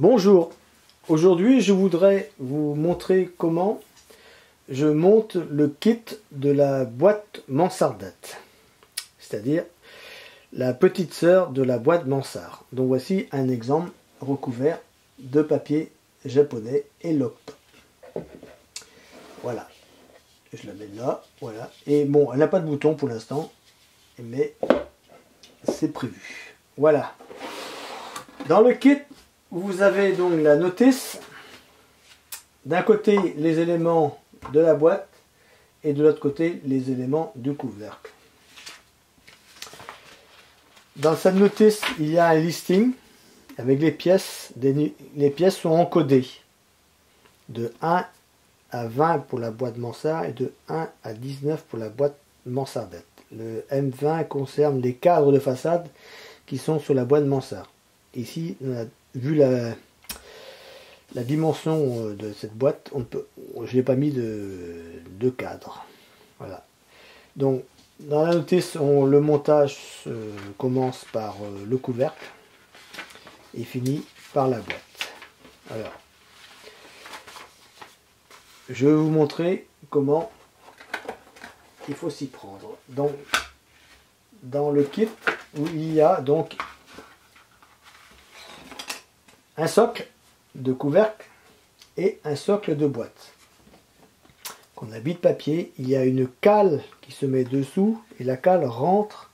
Bonjour, aujourd'hui je voudrais vous montrer comment je monte le kit de la boîte mansardette, c'est-à-dire la petite sœur de la boîte mansard. Donc voici un exemple recouvert de papier japonais et Loc. Voilà, je la mets là, voilà. Et bon, elle n'a pas de bouton pour l'instant, mais c'est prévu. Voilà. Dans le kit, vous avez donc la notice. D'un côté, les éléments de la boîte et de l'autre côté, les éléments du couvercle. Dans cette notice, il y a un listing avec les pièces. Les pièces sont encodées de 1 à 20 pour la boîte mansard et de 1 à 19 pour la boîte mansardette. Le M20 concerne les cadres de façade qui sont sur la boîte mansard. Ici, on a vu la dimension de cette boîte, je ne l'ai pas mis de cadre. Voilà. Donc, dans la notice, le montage commence par le couvercle et finit par la boîte. Alors, je vais vous montrer comment il faut s'y prendre. Donc, dans le kit, où il y a donc un socle de couvercle et un socle de boîte. Qu'on habille de papier, il y a une cale qui se met dessous et la cale rentre,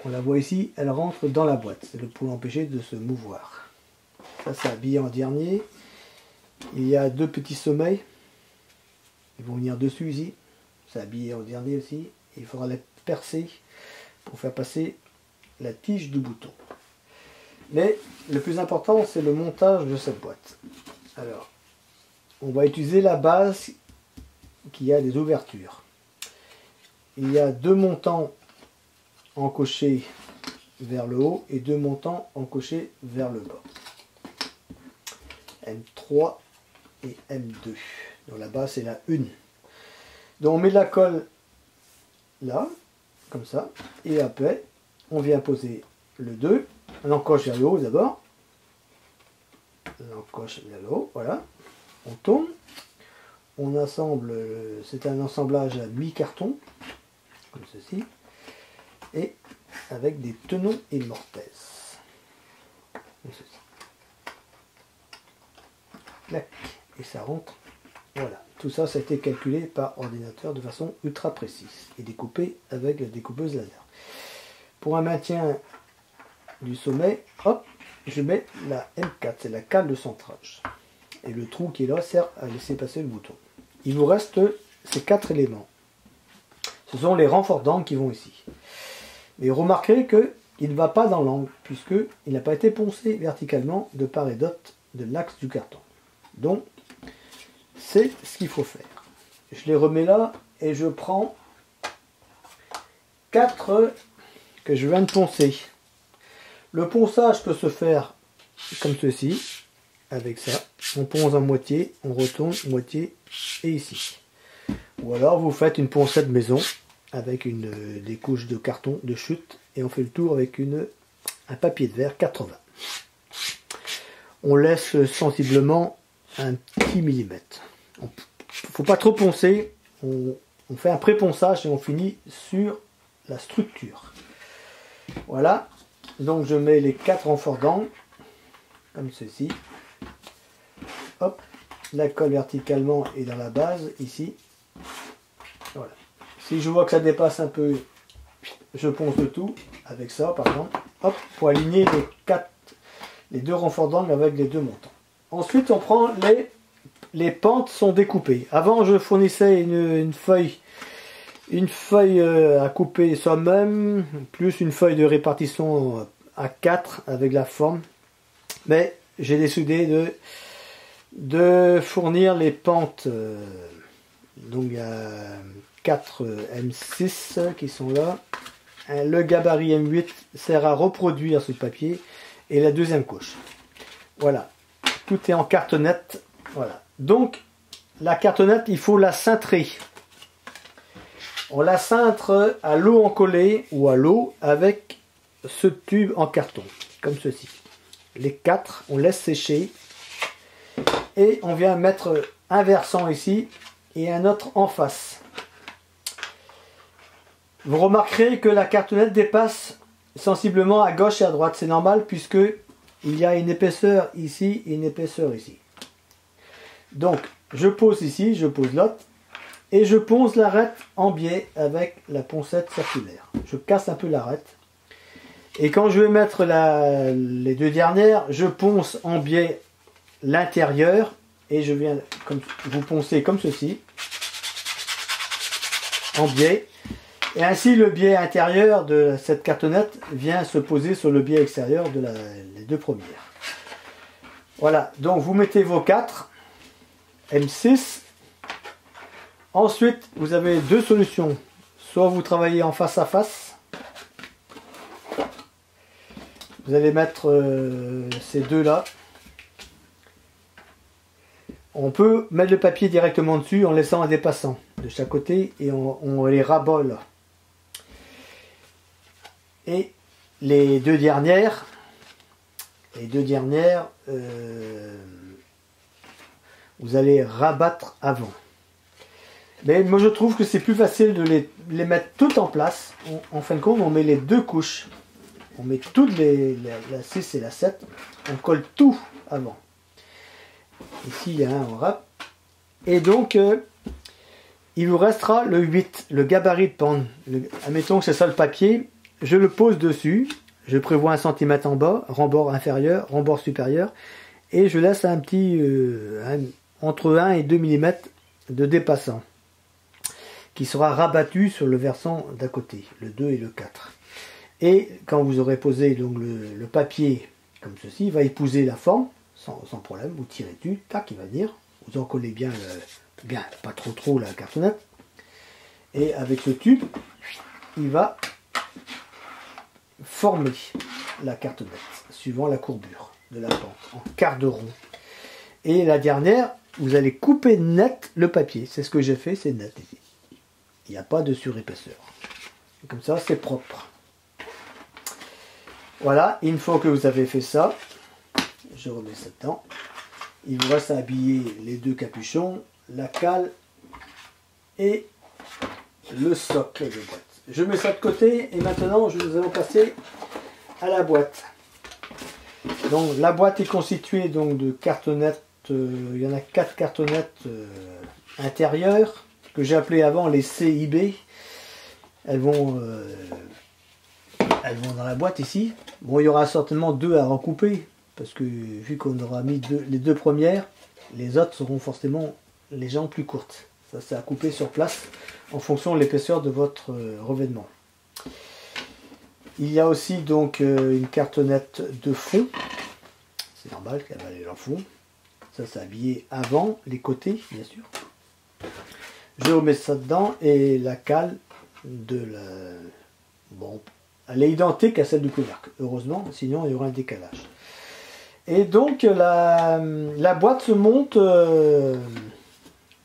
on la voit ici, elle rentre dans la boîte. C'est pour l'empêcher de se mouvoir. Ça, c'est habillé en dernier. Il y a deux petits sommeils. Ils vont venir dessus ici. C'est habillé en dernier aussi. Il faudra les percer pour faire passer la tige du bouton. Mais le plus important, c'est le montage de cette boîte. Alors, on va utiliser la base qui a des ouvertures. Il y a deux montants encochés vers le haut et deux montants encochés vers le bas. M3 et M2. Donc la base, c'est la 1. Donc on met de la colle là, comme ça, et après, on vient poser le 2. On encoche vers le haut d'abord. On encoche vers le haut, voilà. On tourne. On assemble, c'est un assemblage à mi-carton, comme ceci, et avec des tenons et mortaises. Comme ceci. Clac. Et ça rentre. Voilà. Tout ça, ça a été calculé par ordinateur de façon ultra précise et découpé avec la découpeuse laser. Pour un maintien du sommet, hop, je mets la M4, c'est la cale de centrage. Et le trou qui est là sert à laisser passer le bouton. Il vous reste ces 4 éléments. Ce sont les renforts d'angle qui vont ici. Mais remarquez qu'il ne va pas dans l'angle, puisqu'il n'a pas été poncé verticalement de part et d'autre de l'axe du carton. Donc, c'est ce qu'il faut faire. Je les remets là et je prends 4 que je viens de poncer. Le ponçage peut se faire comme ceci, avec ça. On ponce en moitié, on retourne moitié et ici. Ou alors vous faites une poncette maison avec des couches de carton de chute et on fait le tour avec un papier de verre 80. On laisse sensiblement un petit millimètre. Il ne faut pas trop poncer, on fait un pré-ponçage et on finit sur la structure. Voilà. Donc je mets les 4 renforts d'angle, comme ceci. Hop, la colle verticalement est dans la base, ici. Voilà. Si je vois que ça dépasse un peu, je ponce le tout, avec ça par exemple. Hop, pour aligner les 2 renforts d'angle avec les 2 montants. Ensuite on prend les pentes sont découpées. Avant je fournissais une feuille à couper soi-même, plus une feuille de répartition à 4 avec la forme. Mais j'ai décidé de fournir les pentes. Donc il y a 4 M6 qui sont là. Le gabarit M8 sert à reproduire ce papier. Et la deuxième couche. Voilà. Tout est en cartonnette. Voilà. Donc la cartonnette, il faut la cintrer. On la cintre à l'eau encollée ou à l'eau avec ce tube en carton, comme ceci. les 4, on laisse sécher. Et on vient mettre un versant ici et un autre en face. Vous remarquerez que la cartonnette dépasse sensiblement à gauche et à droite. C'est normal puisque il y a une épaisseur ici et une épaisseur ici. Donc je pose ici, je pose l'autre et je ponce l'arête en biais avec la poncette circulaire. Je casse un peu l'arête. Et quand je vais mettre les deux dernières, je ponce en biais l'intérieur et je viens vous poncer comme ceci en biais et ainsi le biais intérieur de cette cartonnette vient se poser sur le biais extérieur de les deux premières. Voilà, donc vous mettez vos 4 M6. Ensuite vous avez deux solutions, soit vous travaillez en face à face, vous allez mettre ces deux là. On peut mettre le papier directement dessus en laissant un dépassant de chaque côté et on les rabole. Et les deux dernières, vous allez rabattre avant. Mais moi je trouve que c'est plus facile de les mettre toutes en place. En fin de compte, on met les deux couches. On met toutes la 6 et la 7. On colle tout avant. Ici, il y a un wrap. Et donc, il vous restera le 8, le gabarit de pente. Admettons que c'est ça le papier. Je le pose dessus. Je prévois 1 cm en bas, rembord inférieur, rembord supérieur. Et je laisse un petit, entre 1 et 2 mm de dépassant, qui sera rabattu sur le versant d'à côté, le 2 et le 4. Et quand vous aurez posé donc, le papier comme ceci, il va épouser la forme. Sans problème, vous tirez dessus, tac, il va venir. Vous en collez bien, pas trop la cartonnette. Et avec ce tube, il va former la cartonnette, suivant la courbure de la pente, en quart de rond. Et la dernière, vous allez couper net le papier. C'est ce que j'ai fait, c'est net ici. Il n'y a pas de surépaisseur. Comme ça, c'est propre. Voilà, une fois que vous avez fait ça, je remets ça dedans. Il vous reste à habiller les deux capuchons, la cale et le socle de boîte. Je mets ça de côté et maintenant nous allons passer à la boîte. Donc la boîte est constituée donc de cartonnettes. Il y en a 4 cartonnettes intérieures que j'ai appelées avant les CIB. Elles vont dans la boîte ici. Bon, il y aura certainement 2 à recouper. Parce que vu qu'on aura mis les deux premières, les autres seront forcément les jambes plus courtes. Ça c'est à couper sur place en fonction de l'épaisseur de votre revêtement. Il y a aussi donc une cartonnette de fond. C'est normal qu'elle va aller dans le fond. Ça c'est habillé avant, les côtés bien sûr. Je remets ça dedans et la cale de la... Bon, elle est identique à celle du couvercle, heureusement, sinon il y aura un décalage. Et donc la boîte se monte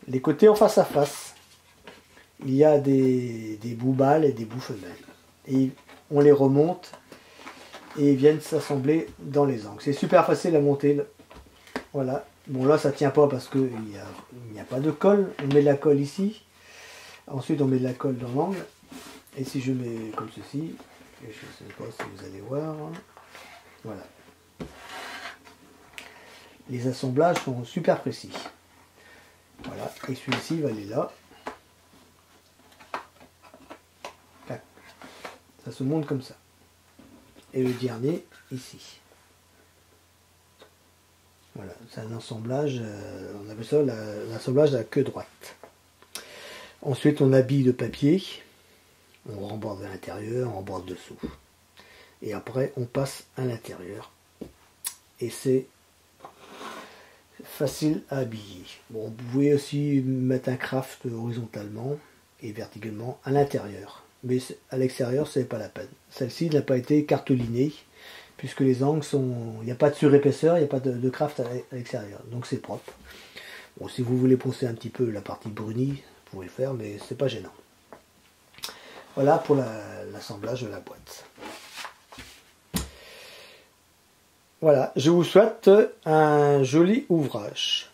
les côtés en face à face. Il y a des bouts mâles et des bouts femelles. Et on les remonte et ils viennent s'assembler dans les angles. C'est super facile à monter. Voilà. Bon là ça tient pas parce qu'il n'y a pas de colle. On met de la colle ici. Ensuite on met de la colle dans l'angle. Et si je mets comme ceci, je ne sais pas si vous allez voir. Voilà. Les assemblages sont super précis. Voilà, et celui-ci va aller là. Ça se monte comme ça. Et le dernier ici. Voilà, c'est un assemblage, on appelle ça l'assemblage à la queue droite. Ensuite, on habille le papier. On remborde à l'intérieur, on remborde dessous. Et après, on passe à l'intérieur. Et c'est facile à habiller. Bon, vous pouvez aussi mettre un craft horizontalement et verticalement à l'intérieur. Mais à l'extérieur, ce n'est pas la peine. Celle-ci n'a pas été cartolinée, puisque les angles sont... Il n'y a pas de surépaisseur, il n'y a pas de craft à l'extérieur. Donc c'est propre. Bon, si vous voulez poncer un petit peu la partie brunie, vous pouvez le faire, mais c'est pas gênant. Voilà pour l'assemblage de la boîte. Voilà, je vous souhaite un joli ouvrage.